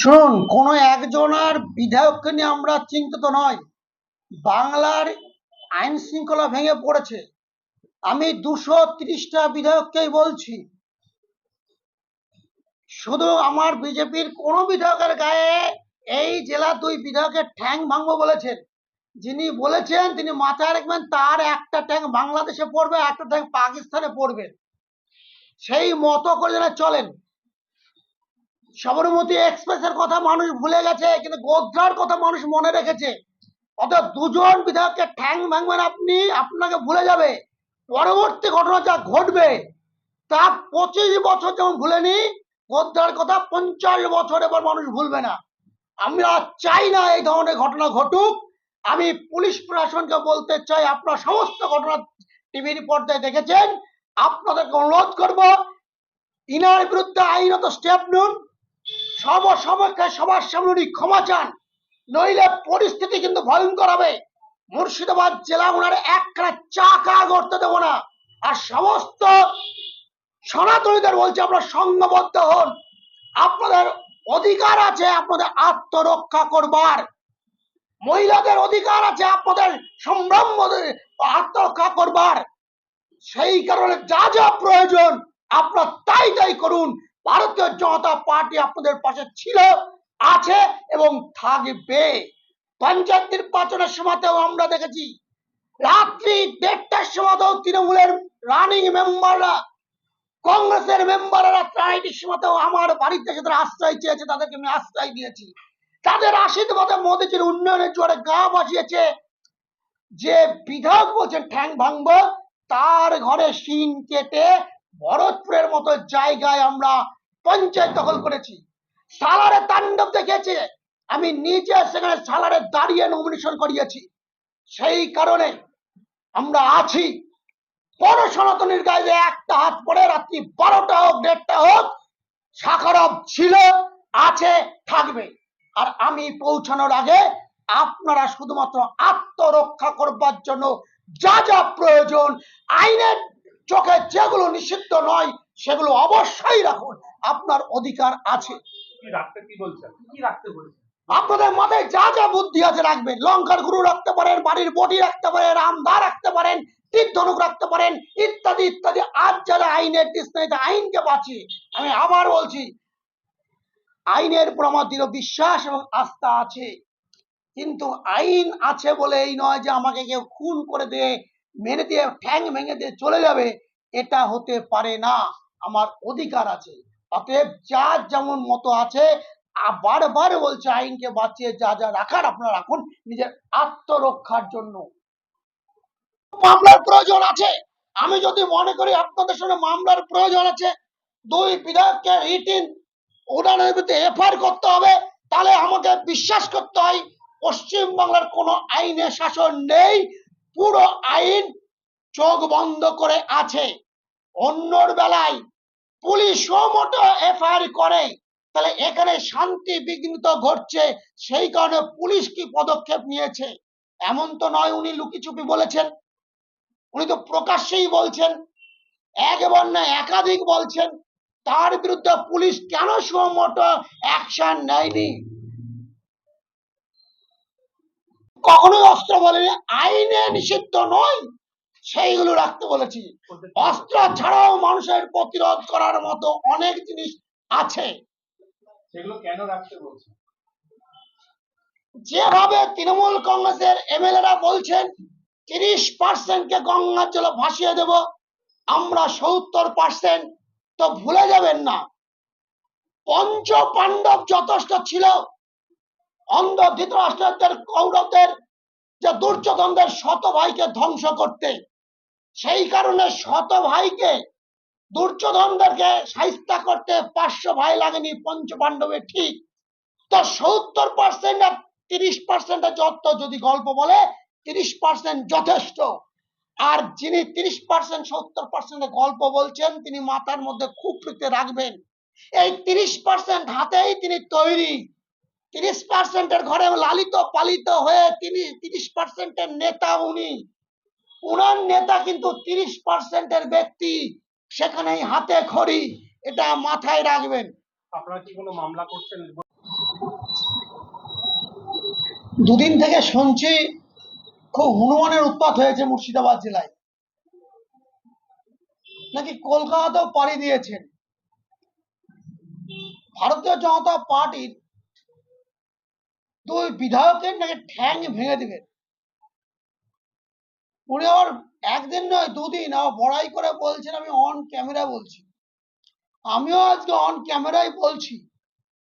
শুনুন, কোনো একজনের বিধায়ককে নিয়ে আমরা চিন্তিত নয়। বাংলার আইন শৃঙ্খলা ভেঙে পড়েছে। আমি 230টা বিধায়ককেই বলছি, শুধু আমার বিজেপির কোনো বিধায়কের গায়ে এই জেলা 2 বিধায়কের ঠ্যাং ভাঙবো বলেছেন। যিনি বলেছেন তিনি মাথায় রাখবেন, তার একটা ট্যাং বাংলাদেশে পড়বে, একটা ট্যাং পাকিস্তানে পড়বে। সেই মতো করে যেন চলেন। সবরমতী এক্সপ্রেসের কথা মানুষ ভুলে গেছে, কিন্তু গোধ্রার কথা মানুষ মনে রেখেছে। অর্থাৎ দুজন বিধায়ককে ঠ্যাং ভাঙবেন আপনি, আপনাকে ভুলে যাবে। পরবর্তী ঘটনা যা ঘটবে তা 25 বছর যেমন ভুলেনি, গোধ্রার কথা 50 বছর এবার মানুষ ভুলবে না। আমরা চাই না এই ধরনের ঘটনা ঘটুক। আমি পুলিশ প্রশাসনকে বলতে চাই, আপনারা সমস্ত ঘটনা টিভির পর্দায় দেখেছেন। আপনাদেরকে অনুরোধ করব, ইনার বিরুদ্ধে আইনত স্টেপ নিন। সবার সামনে ক্ষমা চান, নইলে পরিস্থিতি কিন্তু ভয়ঙ্কর হবে। মুর্শিদাবাদ জেলা ওনার একটা চাকা করতে দেব না। আর সমস্ত সনাতনীদের বলছে, আপনারা সংঘবদ্ধ হন। আপনাদের অধিকার আছে আপনাদের আত্মরক্ষা করবার, মহিলাদের অধিকার আছে আপনাদের সম্ভ্রম আত্মরক্ষা করবার। সেই কারণে যা যা প্রয়োজন আপনারা তাই করুন। ভারতীয় জনতা পার্টি আপনাদের পাশে ছিল, আছে এবং থাকবে। পঞ্চায়েত নির্বাচনের সময়তেও আমরা দেখেছি, রাত্রি 1:30টার সময়তেও তৃণমূলের রানিং মেম্বাররা, কংগ্রেসের মেম্বাররা রাত্রির সময়তেও আমার বাড়িতে এসে তারা আশ্রয় চেয়েছে, তাদেরকে আমি আশ্রয় দিয়েছি। তাদের আশীর্বাদে মোদীজির উন্নয়নের জোরে গা বাজিয়েছে। যে বিধায়ক বলছেন ঠ্যাং ভাঙবো, তার ঘরে শিন কেটে ভরতপুরের মতো জায়গায় আমরা পঞ্চায়েত দখল করেছি। সালারে তাণ্ডব দেখেছে, আমি নিজে সেখানে সালারে দাঁড়িয়ে নমিনেশন করিয়েছি। সেই কারণে আমরা আছি। বড় সনাতনীর গায়ে একটা হাত পড়ে, রাত্রি 12টা হোক 1:30টা হোক, সাখারব ছিল, আছে, থাকবে। আর আমি পৌঁছানোর আগে আপনারা শুধুমাত্র আত্মরক্ষা করবার জন্য যা যা প্রয়োজন, আইনের চোখে যেগুলো নিষিদ্ধ নয় সেগুলো অবশ্যই রাখুন। আপনার অধিকার আছে। আপনাদের মাথায় যা যা বুদ্ধি আছে রাখবেন। লঙ্কার গুরু রাখতে পারেন, বাড়ির বডি রাখতে পারেন, রামদা রাখতে পারেন, তীর ধনুক রাখতে পারেন, ইত্যাদি ইত্যাদি। আজ যারা আইনের তৃষ্ণায় আইনকে বাঁচিয়ে, আমি আবার বলছি, আইনের উপর আমার দৃঢ় বিশ্বাস এবং আস্থা আছে। কিন্তু আইন আছে বলে এই নয় যে আমাকে কেউ খুন করে দিয়ে, মেরে দিয়ে, ঠ্যাং ভেঙে দিয়ে চলে যাবে। এটা হতে পারে না। আমার অধিকার আছে। অতএব যার যেমন মতো আছে, বারবার বলছে আইনকে বাঁচিয়ে যা যা রাখার আপনারা রাখুন, নিজের আত্মরক্ষার জন্য। মামলার প্রয়োজন আছে। আমি যদি মনে করি আপনাদের সঙ্গে মামলার প্রয়োজন আছে, 2 বিধায়ককে রিটিন ওনাদের বিরুদ্ধে এফআইআর করতে হবে, তাহলে আমাকে বিশ্বাস করতে হয় পশ্চিমবাংলার কোনো আইনে শাসন নেই। পুরো আইন চোখ বন্ধ করে আছে। অন্যর বেলায় পুলিশও মোটো এফআইআর করে, তাহলে এখানে শান্তি বিঘ্নিত ঘটছে, সেই কারণে পুলিশ কি পদক্ষেপ নিয়েছে? এমন তো নয় উনি লুকিচুপি বলেছেন, উনি তো প্রকাশ্যেই বলছেন, একবার না একাধিক বলছেন। তার বিরুদ্ধে পুলিশ কেন সুমোটো অ্যাকশন নেয়নি? কখনোই অস্ত্র বলেনি, আইনে নিষিদ্ধ নয় সেইগুলো রাখতে বলেছি। অস্ত্র ছাড়াও মানুষের প্রতিরোধ করার মতো অনেক জিনিস আছে, সেগুলো কেন রাখতে বলছে? যেভাবে তৃণমূল কংগ্রেসের এমএলএরা বলছেন 30% কে গঙ্গার জলে ভাসিয়ে দেব, আমরা 70%। তো ভুলে যাবেন না, পঞ্চ পাণ্ডব যথেষ্ট ছিল অন্ধ ধৃতরাষ্ট্রদের, কৌরবদের, যে দুর্যোধনদের শত ভাইকে ধ্বংস করতে। সেই কারণে শত ভাইকে, দুর্যোধনদেরকে সাহিত্য করতে 500 ভাই লাগেনি পঞ্চ পাণ্ডবের, ঠিক। তো 70% আর 30% যত যদি গল্প বলে, 30% যথেষ্ট। আর যিনি 30% 70% গল্প বলছেন, তিনি মাথার মধ্যে খুব রাখবেন, এই 30% হাতেই তিনি তৈরি। 30% ঘরে লালিত পালিত হয়ে তিনি 30% নেতা। উনার নেতা কিন্তু 30% ব্যক্তি, সেখানেই হাতে খড়ি। এটা মাথায় রাখবেন। আপনারা কি কোনো মামলা করছেন? দুদিন থেকে শুনছি খুব হনুমানের উৎপাত হয়েছে মুর্শিদাবাদ জেলায়, নাকি কলকাতাতেও পাড়ি দিয়েছেন। ভারতীয় জনতা পার্টির দুই বিধায়কের নাকি ঠ্যাং ভেঙে দিবেন। উনি আবার একদিন নয় দুদিন আবার বড়াই করে বলছেন আমি অন ক্যামেরা বলছি। আমিও আজকে অন ক্যামেরায় বলছি।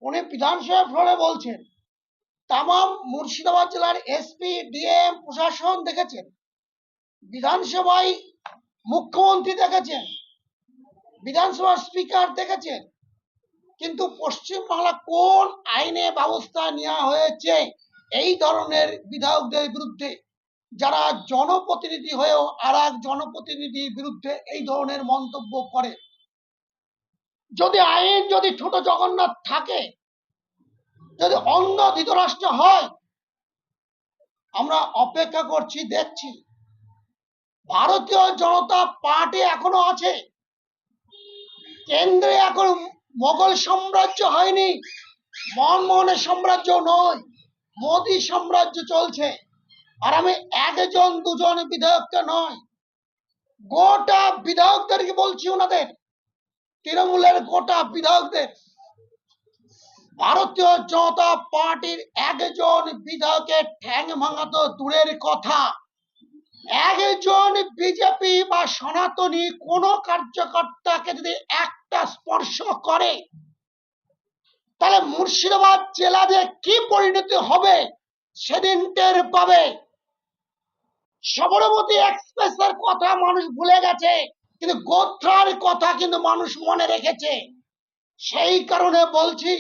উনি বিধানসভা ফ্লোরে বলছেন তামাম মুর্শিদাবাদ জেলার এসপি ডিএম প্রশাসন দেখেছেন, বিধানসভায় মুখ্যমন্ত্রী দেখেছেন, বিধানসভার স্পিকার দেখেছেন, কিন্তু পশ্চিমবাংলা কোন আইনে ব্যবস্থা নেওয়া হয়েছে এই ধরনের বিধায়কদের বিরুদ্ধে, যারা জনপ্রতিনিধি হয়েও আর এক জনপ্রতিনিধির বিরুদ্ধে এই ধরনের মন্তব্য করে। যদি আইন যদি ছোট জগন্নাথ থাকে, যদি অন্ধ ধৃতরাষ্ট্র হয়, আমরা অপেক্ষা করছি, দেখছি। ভারতীয় জনতা পার্টি এখনো আছে, কেন্দ্রে এখন মোগল সাম্রাজ্য হয়নি, মনমোহনের সাম্রাজ্য নয়, মোদী সাম্রাজ্য চলছে। আর আমি একজন দুজন বিধায়ককে নয়, গোটা বিধায়কদেরকে বলছি, ওনাদের তৃণমূলের গোটা বিধায়কদের, ভারতীয় জনতা পার্টির একজন বিধায়কের ঠ্যাং ভাঙা তো দূরের কথা, একজন বিজেপি বা সনাতনী কোন কার্যকর্তাকে যদি একটা স্পর্শ করে, তাহলে মুর্শিদাবাদ জেলা যে কি পরিণতি হবে সেদিন টের পাবে। সবরমতী এক্সপ্রেসের কথা মানুষ ভুলে গেছে, কিন্তু গোত্রার কথা কিন্তু মানুষ মনে রেখেছে। সেই কারণে বলছি,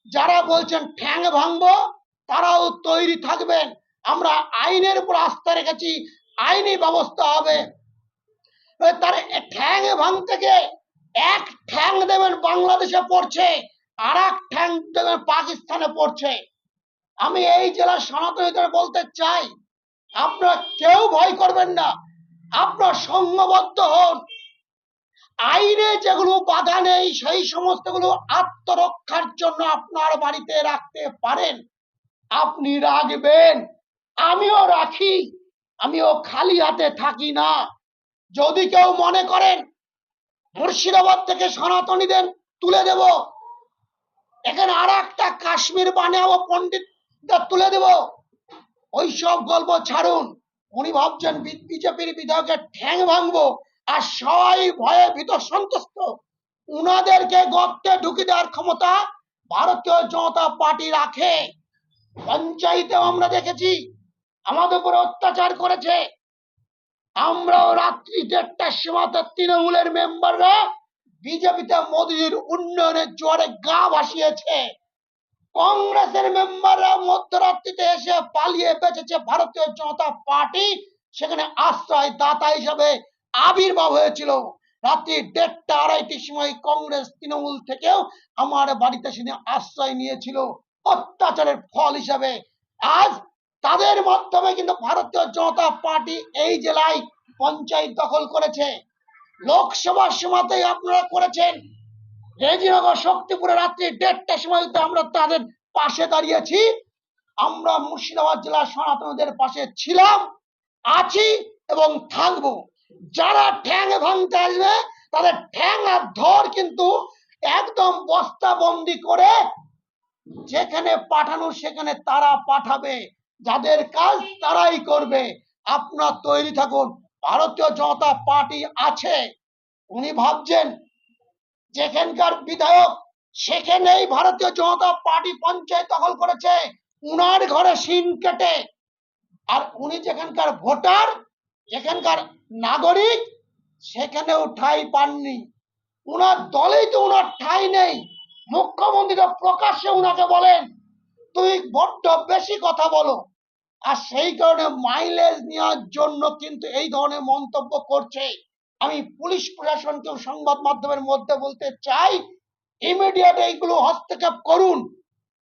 যারা বলছেন ঠ্যাং ভাঙবো তারাও তৈরি থাকবেন। আমরা আইনের উপর আস্থা রেখেছি, আইনি ব্যবস্থা হবে। তার ঠ্যাং ভাঙতে গিয়ে এক ঠ্যাং দেবেন বাংলাদেশে পড়ছে, আর এক ঠ্যাং দেবেন পাকিস্তানে পড়ছে। আমি এই জেলার সনাতনীদের বলতে চাই, আপনারা কেউ ভয় করবেন না, আপনারা সংঘবদ্ধ হন। আইনে যেগুলো বাধা নেই সেই সমস্তগুলো আত্মরক্ষার জন্য আপনার বাড়িতে রাখতে পারেন, আপনি রাখবেন। আমিও রাখি, আমিও খালি হাতে থাকি না। যদি কেউ মনে করেন মুর্শিদাবাদ থেকে সনাতনীদের তুলে দেব, এখানে আর একটা কাশ্মীর বানাবো, পন্ডিত তুলে দেব, ওইসব গল্প ছাড়ুন। উনি ভাবছেন বিজেপির বিধায়কের ঠ্যাং ভাঙবো, আর সবাই ভয়ে ভীত সন্তুষ্ট। উনাদেরকে গর্তে ঢুকে দেওয়ার ক্ষমতা ভারতীয় জনতা পার্টি রাখে। পঞ্চায়েতে আমরা দেখেছি আমাদের উপর অত্যাচার করেছে, আমরাও রাত্রি 1:30টার সময় তৃণমূলের মেম্বাররা বিজেপিতে মোদীর উন্নয়নের জোয়ারে গা ভাসিয়েছে। কংগ্রেসের মেম্বাররা মধ্যরাত্রিতে এসে পালিয়ে বেঁচেছে, ভারতীয় জনতা পার্টি সেখানে আশ্রয় দাতা হিসাবে আবির্ভাব হয়েছিল। রাত্রি 1:30 2:30টার সময় কংগ্রেস তৃণমূল থেকেও আমার বাড়িতে সেদিন আশ্রয় নিয়েছিল অত্যাচারের ফল হিসাবে। আজ তাদের মাধ্যমে কিন্তু ভারতীয় জনতা পার্টি এই জেলায় পঞ্চায়েত দখল করেছে। লোকসভার সময়তেই আপনারা করেছেন। রেজিনগর শক্তিপুরে রাত্রি 1:30টার সময় আমরা তাদের পাশে দাঁড়িয়েছি। আমরা মুর্শিদাবাদ জেলার সনাতনীদের পাশে ছিলাম, আছি এবং থাকবো। যারা ঠ্যাং ভাঙতে আসবে তাদের ঠ্যাং আর ধর কিন্তু একদম বস্তাবন্দি করে যেখানে পাঠানো সেখানে তারা পাঠাবে, যাদের কাজ তারাই করবে। আপনারা তৈরি থাকুন, ভারতীয় জনতা পার্টি আছে। উনি ভাবছেন যেখানকার বিধায়ক সেখানেই ভারতীয় জনতা পার্টি পঞ্চায়েত দখল করেছে, উনার ঘরে শিন কেটে। আর উনি যেখানকার ভোটার, যেখানকার নাগরিক, সেখানেও ঠাঁই পাননি। উনার দলেই তো উনার ঠাঁই নেই। মুখ্যমন্ত্রী তো প্রকাশ্যে উনাকে বলেন তুই বড্ড বেশি কথা বলো, আর সেই কারণে মাইলেজ নেওয়ার জন্য কিন্তু এই ধরনের মন্তব্য করছে। আমি পুলিশ প্রশাসনকেও সংবাদ মাধ্যমের মধ্যে বলতে চাই, ইমিডিয়েট এইগুলো হস্তক্ষেপ করুন।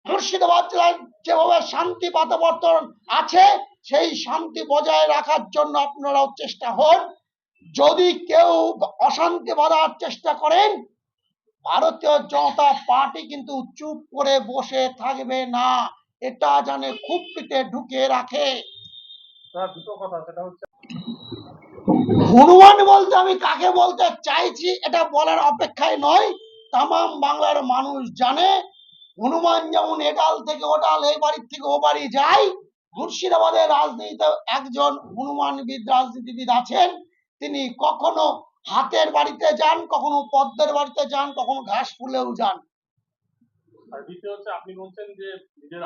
মুর্শিদাবাদ জেলায় যেভাবে শান্তি বাতাবরণ আছে সেই শান্তি বজায় রাখার জন্য আপনারাও চেষ্টা হন। যদি কেউ অশান্তি বাঁধার চেষ্টা করেন, ভারতীয় জনতা পার্টি কিন্তু চুপ করে বসে থাকবে না। এটা জানে খুপড়িতে ঢুকে রাখে। তার দুটো কথা, সেটা হচ্ছে হনুমান বলতে আমি কাকে বলতে চাইছি এটা বলার অপেক্ষায় নয়, তামাম বাংলার মানুষ জানে হনুমান যেমন এডাল থেকে ওডাল, এই বাড়ির থেকে ও বাড়ি যায়। মুর্শিদাবাদের রাজনীতিতে একজন হনুমানবিদ রাজনীতিবিদ আছেন, তিনি কখনো হাতের বাড়িতে যান, কখনো পদ্মের বাড়িতে যান, কখনো ঘাস ফুলেও যান। আর দ্বিতীয় হচ্ছে আপনি বলছেন যে নিজের